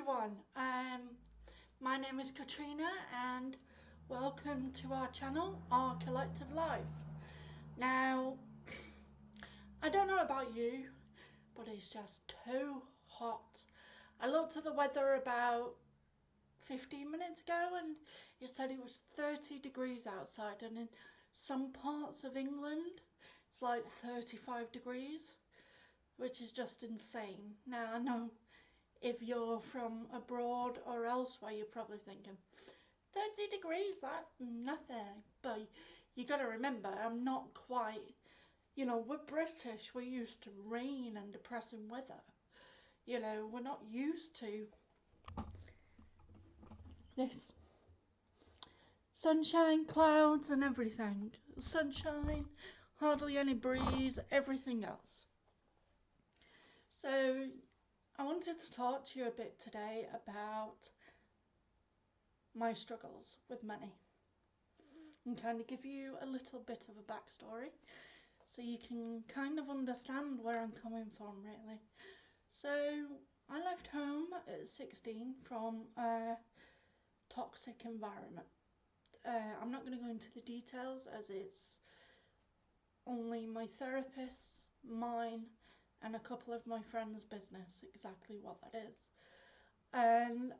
everyone, my name is Katrina and welcome to our channel, Our Collective Life. Now, I don't know about you, but it's just too hot. I looked at the weather about 15 minutes ago and it said it was 30 degrees outside, and in some parts of England it's like 35 degrees, which is just insane. Now, I know if you're from abroad or elsewhere, you're probably thinking 30 degrees, that's nothing. But you got to remember, I'm not quite, we're British, we're used to rain and depressing weather. We're not used to this sunshine, clouds and everything. Sunshine, hardly any breeze, everything else. So I wanted to talk to you a bit today about my struggles with money and kind of give you a little bit of a backstory so you can kind of understand where I'm coming from, really. So I left home at 16 from a toxic environment. I'm not going to go into the details as it's only my therapist's, mine and a couple of my friends' business exactly what that is. And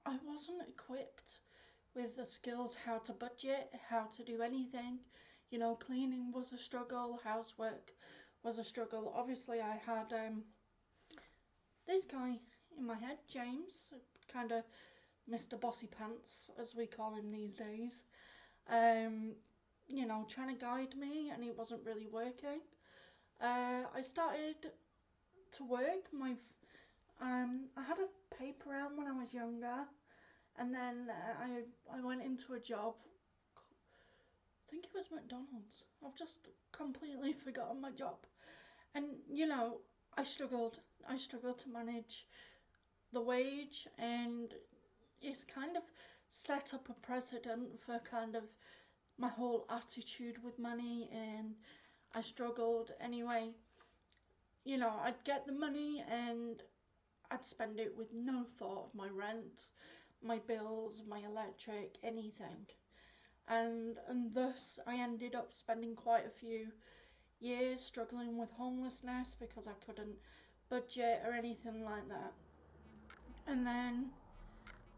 I wasn't equipped with the skills how to budget, how to do anything. Cleaning was a struggle, housework was a struggle. Obviously I had this guy in my head, James, kind of Mr. Bossy Pants as we call him these days, trying to guide me, and it wasn't really working. I started to work. I had a paper round when I was younger, and then I went into a job. I think it was McDonald's. I've just completely forgotten my job, and I struggled. I struggled to manage the wage, and it's kind of set up a precedent for kind of my whole attitude with money, and I struggled anyway. I'd get the money and I'd spend it with no thought of my rent, my bills, my electric, anything. And thus I ended up spending quite a few years struggling with homelessness because I couldn't budget or anything like that. And then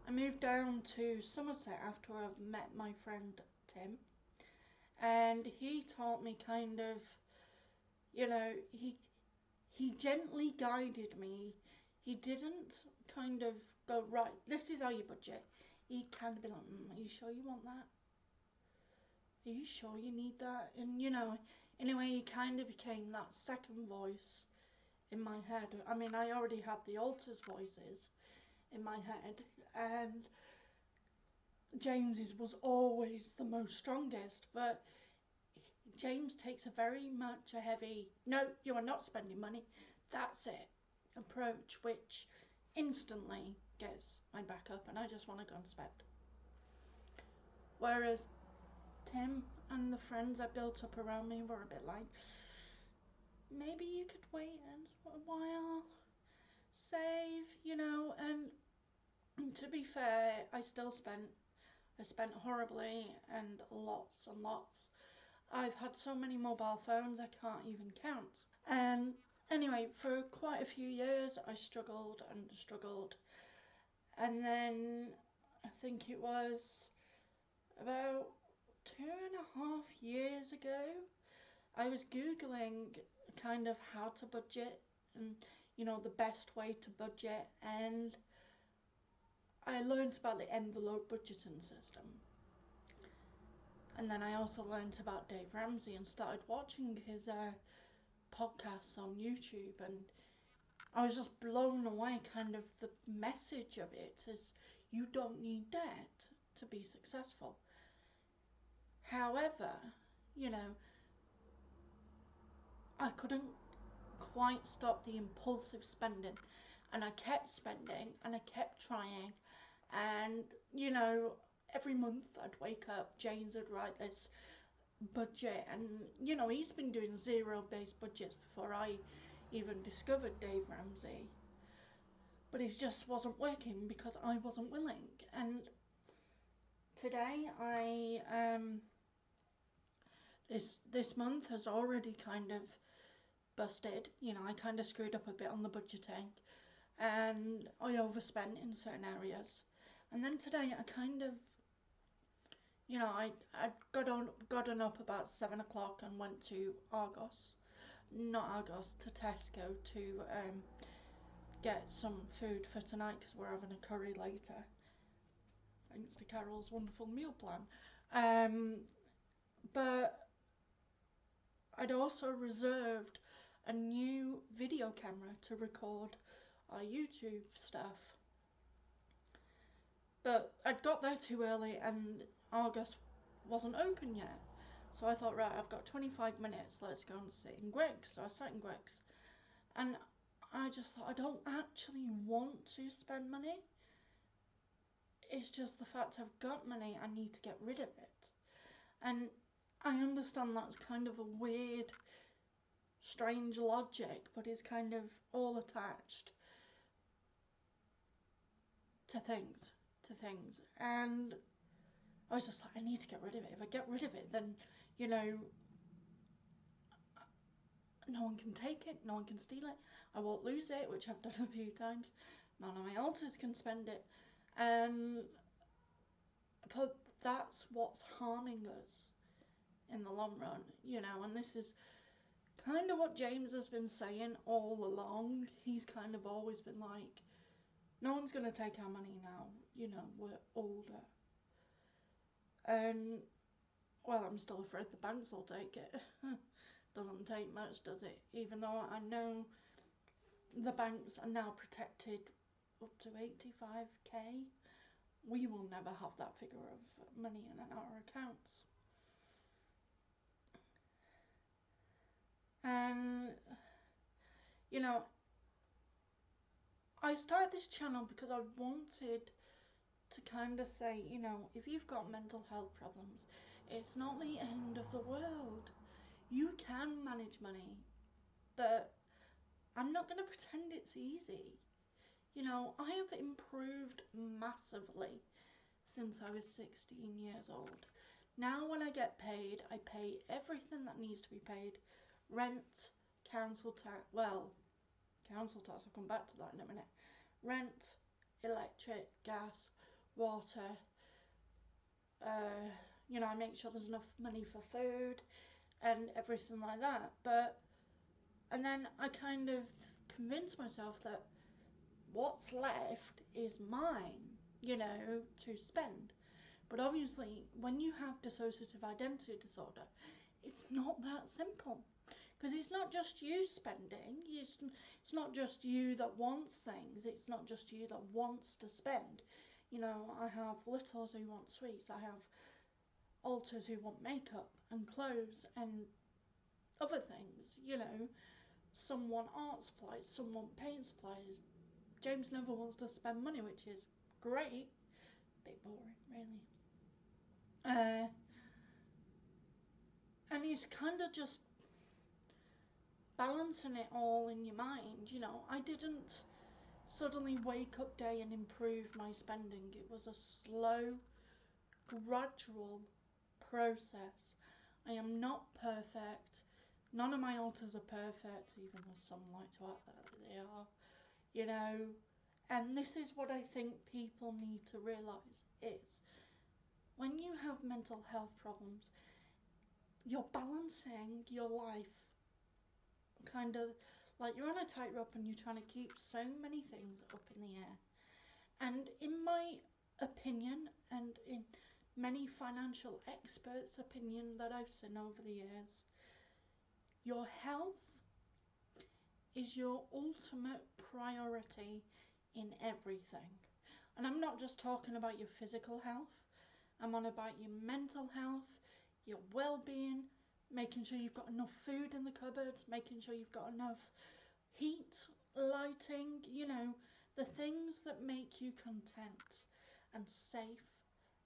I moved down to Somerset after I met my friend Tim, and he taught me kind of, he gently guided me. He didn't kind of go, right, this is how you budget. He'd kind of be like, are you sure you want that? Are you sure you need that? And in a way he kind of became that second voice in my head. I mean, I already had the altar's voices in my head, and James's was always the most strongest, but James takes a very much a heavy, no, you are not spending money, that's it, approach, which instantly gets my back up and I just want to go and spend. Whereas Tim and the friends I built up around me were a bit like, maybe you could wait a while, save, and to be fair, I spent horribly and lots and lots. I've had so many mobile phones I can't even count. And anyway, for quite a few years I struggled and struggled. And then I think it was about 2.5 years ago, I was Googling kind of how to budget and the best way to budget, and I learned about the envelope budgeting system. And then I also learned about Dave Ramsey and started watching his podcasts on YouTube, and I was just blown away. Kind of the message of it is you don't need debt to be successful. However, I couldn't quite stop the impulsive spending, and I kept spending and I kept trying, and every month I'd wake up, James would write this budget, and he's been doing zero-based budgets before I even discovered Dave Ramsey. But but it just wasn't working because I wasn't willing. And today this month has already kind of busted. You know, I kind of screwed up a bit on the budgeting, and I overspent in certain areas. And then today I kind of, you know, I gotten up about 7 o'clock and went to to Tesco to get some food for tonight because we're having a curry later, thanks to Carol's wonderful meal plan. But I'd also reserved a new video camera to record our YouTube stuff. But I'd got there too early and Argos wasn't open yet. So I thought, right, I've got 25 minutes, let's go and sit in Greg's. So I sat in Greg's. And I just thought, I don't actually want to spend money. It's just the fact I've got money, I need to get rid of it. And I understand that's kind of a weird, strange logic, but it's kind of all attached to things. And I was just like, I need to get rid of it. If I get rid of it, then, you know, no one can take it, no one can steal it. I won't lose it, which I've done a few times. None of my alters can spend it. But that's what's harming us in the long run, you know, and this is kind of what James has been saying all along. He's kind of always been like, no one's going to take our money now, you know, we're older. And, well, I'm still afraid the banks will take it. Doesn't take much, does it? Even though I know the banks are now protected up to 85k, we will never have that figure of money in our accounts. And, you know, I started this channel because I wanted to kind of say, you know, if you've got mental health problems, it's not the end of the world. You can manage money, but I'm not going to pretend it's easy. You know, I have improved massively since I was 16 years old. Now when I get paid, I pay everything that needs to be paid. Rent, council tax, well, council tax, I'll come back to that in a minute. Rent, electric, gas, water, you know, I make sure there's enough money for food and everything like that. And then I kind of convince myself that what's left is mine, you know, to spend. But obviously, when you have dissociative identity disorder, it's not that simple. Because it's not just you spending, it's not just you that wants things, it's not just you that wants to spend. You know, I have littles who want sweets, I have alters who want makeup and clothes and other things, you know. Some want art supplies, some want paint supplies. James never wants to spend money, which is great. Bit boring, really. And he's kind of just balancing it all in your mind, you know. I didn't suddenly wake up day and improve my spending. It was a slow, gradual process. I am not perfect. None of my alters are perfect, even though some like to act that they are, you know. And this is what I think people need to realise is, when you have mental health problems, you're balancing your life kind of like you're on a tightrope and you're trying to keep so many things up in the air. And in my opinion, and in many financial experts' opinion that I've seen over the years, your health is your ultimate priority in everything. And I'm not just talking about your physical health, I'm on about your mental health, your well-being, making sure you've got enough food in the cupboards, making sure you've got enough heat, lighting, you know, the things that make you content and safe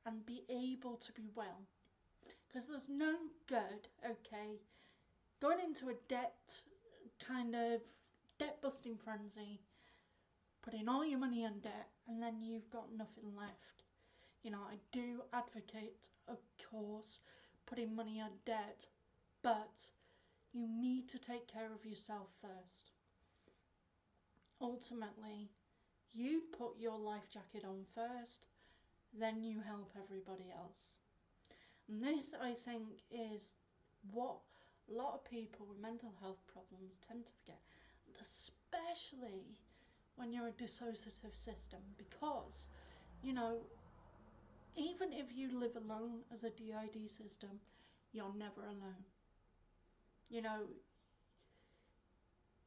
and be able to be well. Because there's no good, okay, going into a debt busting frenzy putting all your money in debt and then you've got nothing left. You know, I do advocate, of course, putting money in debt, but you need to take care of yourself first. Ultimately, you put your life jacket on first, then you help everybody else. And this, I think, is what a lot of people with mental health problems tend to forget, and especially when you're a dissociative system, because, you know, even if you live alone as a DID system, you're never alone. You know,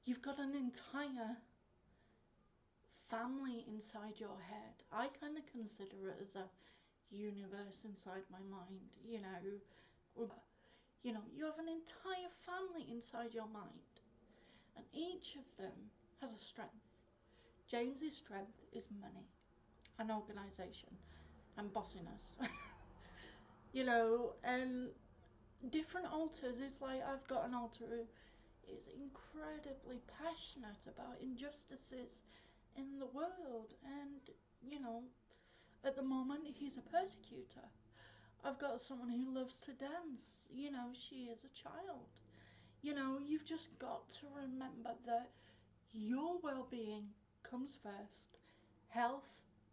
you've got an entire family inside your head. I kind of consider it as a universe inside my mind, you know. You have an entire family inside your mind, and each of them has a strength. James's strength is money and organisation and bossiness. You know, and different alters, it's like I've got an alter who is incredibly passionate about injustices in the world, and, you know, at the moment he's a persecutor. I've got someone who loves to dance, you know, she is a child. You know, you've just got to remember that your well-being comes first. Health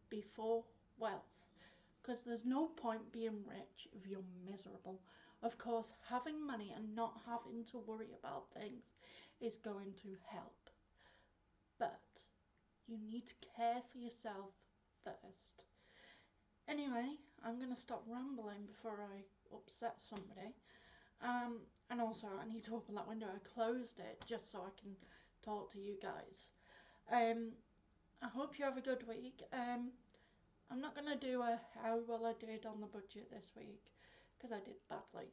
before wealth. Because there's no point being rich if you're miserable. Of course, having money and not having to worry about things is going to help. But you need to care for yourself first. Anyway, I'm going to stop rambling before I upset somebody. And also, I need to open that window. I closed it just so I can talk to you guys. I hope you have a good week. I'm not going to do a how well I did on the budget this week, because I did badly.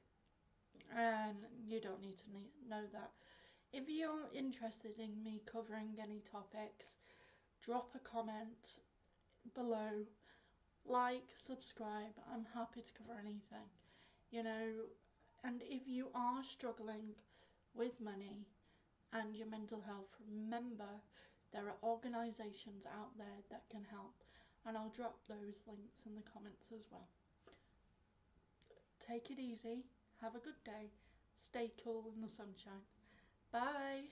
And you don't need to know that. If you're interested in me covering any topics, drop a comment below. Like, subscribe. I'm happy to cover anything. You know, and if you are struggling with money and your mental health, remember there are organisations out there that can help, and I'll drop those links in the comments as well. Take it easy, have a good day, stay cool in the sunshine. Bye!